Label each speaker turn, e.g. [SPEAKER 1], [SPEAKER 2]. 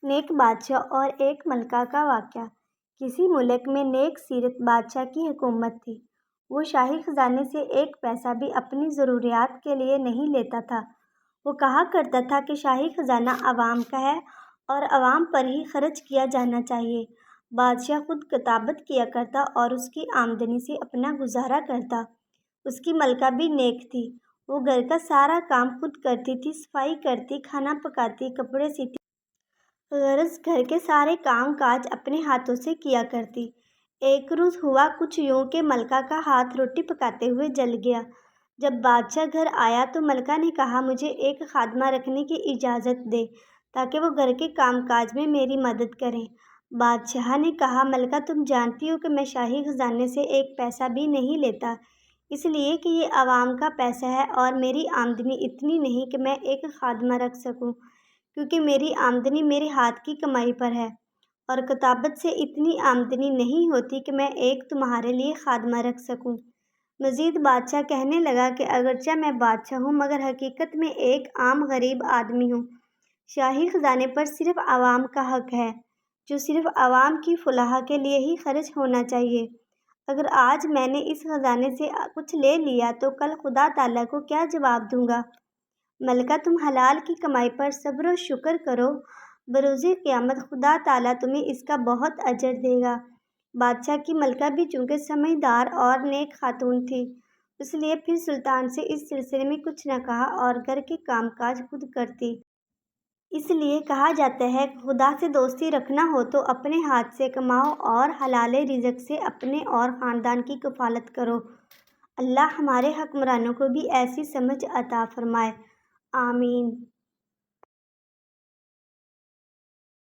[SPEAKER 1] نیک بادشاہ اور ایک ملکہ کا واقعہ۔ کسی ملک میں نیک سیرت بادشاہ کی حکومت تھی۔ وہ شاہی خزانے سے ایک پیسہ بھی اپنی ضروریات کے لیے نہیں لیتا تھا۔ وہ کہا کرتا تھا کہ شاہی خزانہ عوام کا ہے اور عوام پر ہی خرچ کیا جانا چاہیے۔ بادشاہ خود کتابت کیا کرتا اور اس کی آمدنی سے اپنا گزارا کرتا۔ اس کی ملکہ بھی نیک تھی۔ وہ گھر کا سارا کام خود کرتی تھی، صفائی کرتی، کھانا پکاتی، کپڑے سیتی، غرض گھر کے سارے کام کاج اپنے ہاتھوں سے کیا کرتی۔ ایک روز ہوا کچھ یوں کہ ملکہ کا ہاتھ روٹی پکاتے ہوئے جل گیا۔ جب بادشاہ گھر آیا تو ملکہ نے کہا، مجھے ایک خادمہ رکھنے کی اجازت دے تاکہ وہ گھر کے کام کاج میں میری مدد کرے۔ بادشاہ نے کہا، ملکہ تم جانتی ہو کہ میں شاہی خزانے سے ایک پیسہ بھی نہیں لیتا، اس لیے کہ یہ عوام کا پیسہ ہے اور میری آمدنی اتنی نہیں کہ میں ایک خادمہ رکھ سکوں، کیونکہ میری آمدنی میرے ہاتھ کی کمائی پر ہے، اور کتابت سے اتنی آمدنی نہیں ہوتی کہ میں ایک تمہارے لیے خادمہ رکھ سکوں۔ مزید بادشاہ کہنے لگا کہ اگرچہ میں بادشاہ ہوں مگر حقیقت میں ایک عام غریب آدمی ہوں۔ شاہی خزانے پر صرف عوام کا حق ہے، جو صرف عوام کی فلاح کے لیے ہی خرچ ہونا چاہیے۔ اگر آج میں نے اس خزانے سے کچھ لے لیا تو کل خدا تعالیٰ کو کیا جواب دوں گا؟ ملکہ تم حلال کی کمائی پر صبر و شکر کرو، بروز قیامت خدا تعالیٰ تمہیں اس کا بہت اجر دے گا۔ بادشاہ کی ملکہ بھی چونکہ سمجھدار اور نیک خاتون تھی، اس لیے پھر سلطان سے اس سلسلے میں کچھ نہ کہا اور گھر کے کام کاج خود کرتی۔ اس لیے کہا جاتا ہے کہ خدا سے دوستی رکھنا ہو تو اپنے ہاتھ سے کماؤ اور حلال رزق سے اپنے اور خاندان کی کفالت کرو۔ اللہ ہمارے حکمرانوں کو بھی ایسی سمجھ عطا فرمائے، آمین۔